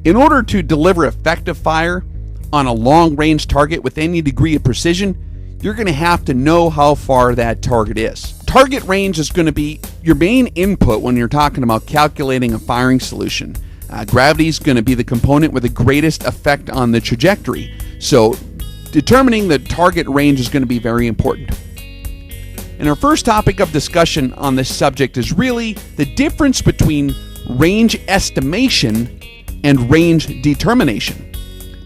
In order to deliver effective fire on a long-range target with any degree of precision, you're going to have to know how far that target is. Target range is going to be your main input when you're talking about calculating a firing solution. Gravity is going to be the component with the greatest effect on the trajectory. So determining the target range is going to be very important. And our first topic of discussion on this subject is really the difference between range estimation and range determination.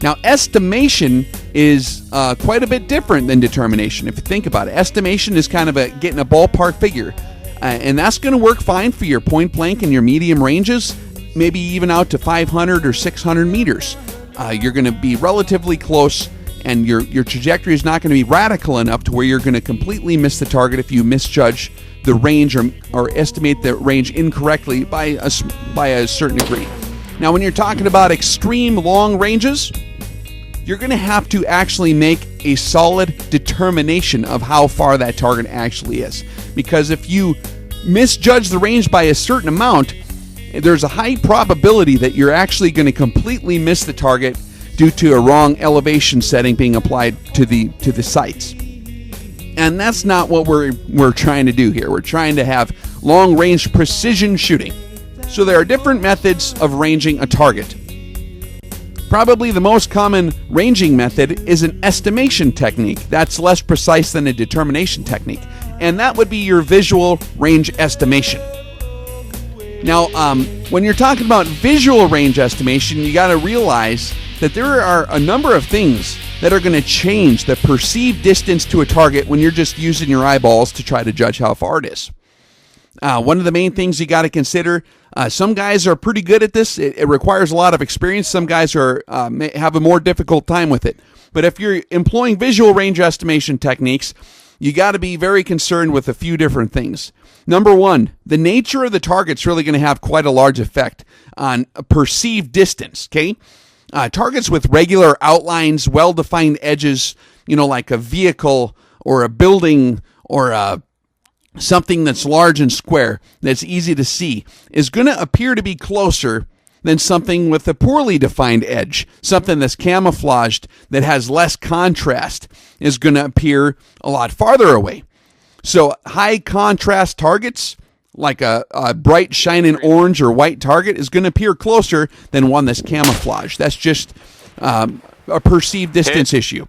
Now, estimation is quite a bit different than determination. If you think about it, estimation is kind of getting a ballpark figure, and that's going to work fine for your point blank and your medium ranges, maybe even out to 500 or 600 meters. You're going to be relatively close, and your trajectory is not going to be radical enough to where you're going to completely miss the target if you misjudge the range or estimate the range incorrectly by a certain degree. Now, when you're talking about extreme long ranges, you're going to have to actually make a solid determination of how far that target actually is. Because if you misjudge the range by a certain amount, there's a high probability that you're actually going to completely miss the target due to a wrong elevation setting being applied to the sights. And that's not what we're trying to do here. We're trying to have long-range precision shooting. So there are different methods of ranging a target. Probably the most common ranging method is an estimation technique. That's less precise than a determination technique. And that would be your visual range estimation. Now, when you're talking about visual range estimation, you got to realize that there are a number of things that are going to change the perceived distance to a target when you're just using your eyeballs to try to judge how far it is. One of the main things you got to consider, some guys are pretty good at this. It requires a lot of experience. Some guys may have a more difficult time with it. But if you're employing visual range estimation techniques, you got to be very concerned with a few different things. Number one, the nature of the target's really going to have quite a large effect on a perceived distance, okay? Targets with regular outlines, well-defined edges, like a vehicle or a building or something that's large and square, that's easy to see, is going to appear to be closer than something with a poorly defined edge. Something that's camouflaged, that has less contrast, is going to appear a lot farther away. So high contrast targets, like a bright shining orange or white target, is going to appear closer than one that's camouflaged. That's just a perceived distance issue.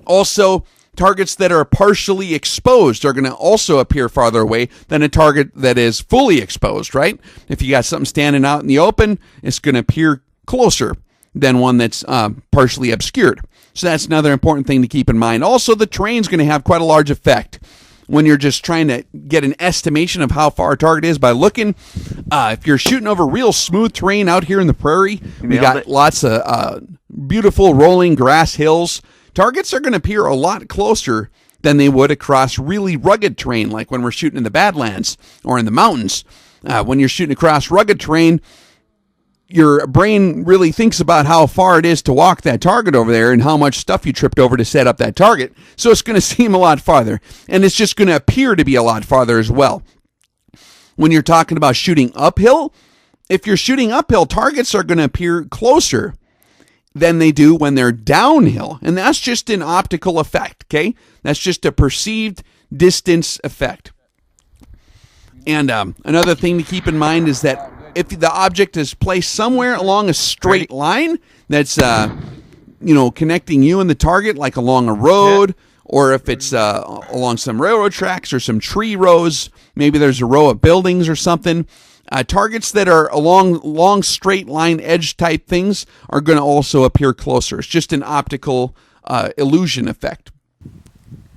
Also, targets that are partially exposed are going to also appear farther away than a target that is fully exposed, right? If you got something standing out in the open, it's going to appear closer than one that's partially obscured. So that's another important thing to keep in mind. Also, the terrain's going to have quite a large effect when you're just trying to get an estimation of how far a target is by looking. If you're shooting over real smooth terrain out here in the prairie, we got lots of beautiful rolling grass hills. Targets are going to appear a lot closer than they would across really rugged terrain, like when we're shooting in the Badlands or in the mountains. When you're shooting across rugged terrain, your brain really thinks about how far it is to walk that target over there and how much stuff you tripped over to set up that target. So it's going to seem a lot farther, and it's just going to appear to be a lot farther as well. When you're talking about shooting uphill, if you're shooting uphill, targets are going to appear closer than they do when they're downhill. And that's just an optical effect, okay? That's just a perceived distance effect. And another thing to keep in mind is that if the object is placed somewhere along a straight line that's, connecting you and the target, like along a road, or if it's along some railroad tracks or some tree rows, maybe there's a row of buildings or something, targets that are along long straight line edge type things are going to also appear closer. It's just an optical illusion effect.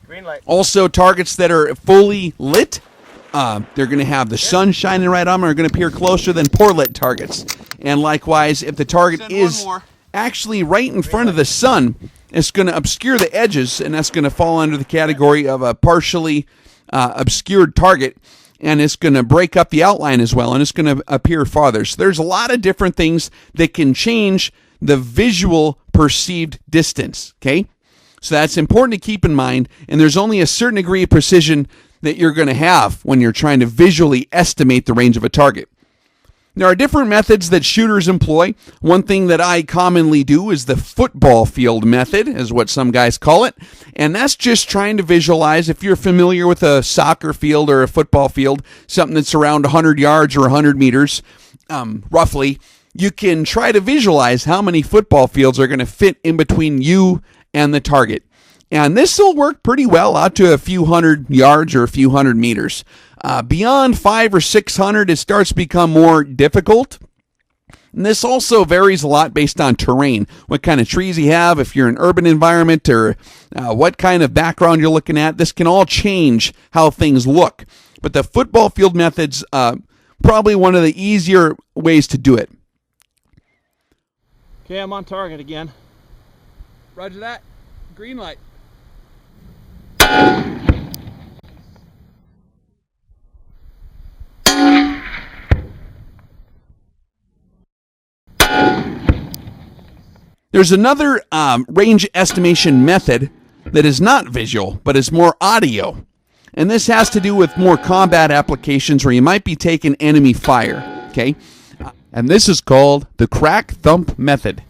Green light. Also, targets that are fully lit, they're going to have the sun shining right on them, are going to appear closer than poor lit targets. And likewise, if the target is actually right in front of the sun, it's going to obscure the edges, and that's going to fall under the category of a partially obscured target. And it's going to break up the outline as well, and it's going to appear farther. So there's a lot of different things that can change the visual perceived distance, okay? So that's important to keep in mind, and there's only a certain degree of precision that you're going to have when you're trying to visually estimate the range of a target. There are different methods that shooters employ. One thing that I commonly do is the football field method, is what some guys call it. And that's just trying to visualize, if you're familiar with a soccer field or a football field, something that's around 100 yards or 100 meters, roughly, you can try to visualize how many football fields are going to fit in between you and the target. And this will work pretty well out to a few hundred yards or a few hundred meters. Beyond 500 or 600, it starts to become more difficult. And this also varies a lot based on terrain, what kind of trees you have, if you're in an urban environment, or what kind of background you're looking at. This can all change how things look. But the football field method's probably one of the easier ways to do it. Okay, I'm on target again. Roger that. Green light. There's another range estimation method that is not visual, but is more audio. And this has to do with more combat applications where you might be taking enemy fire. Okay? And this is called the crack thump method.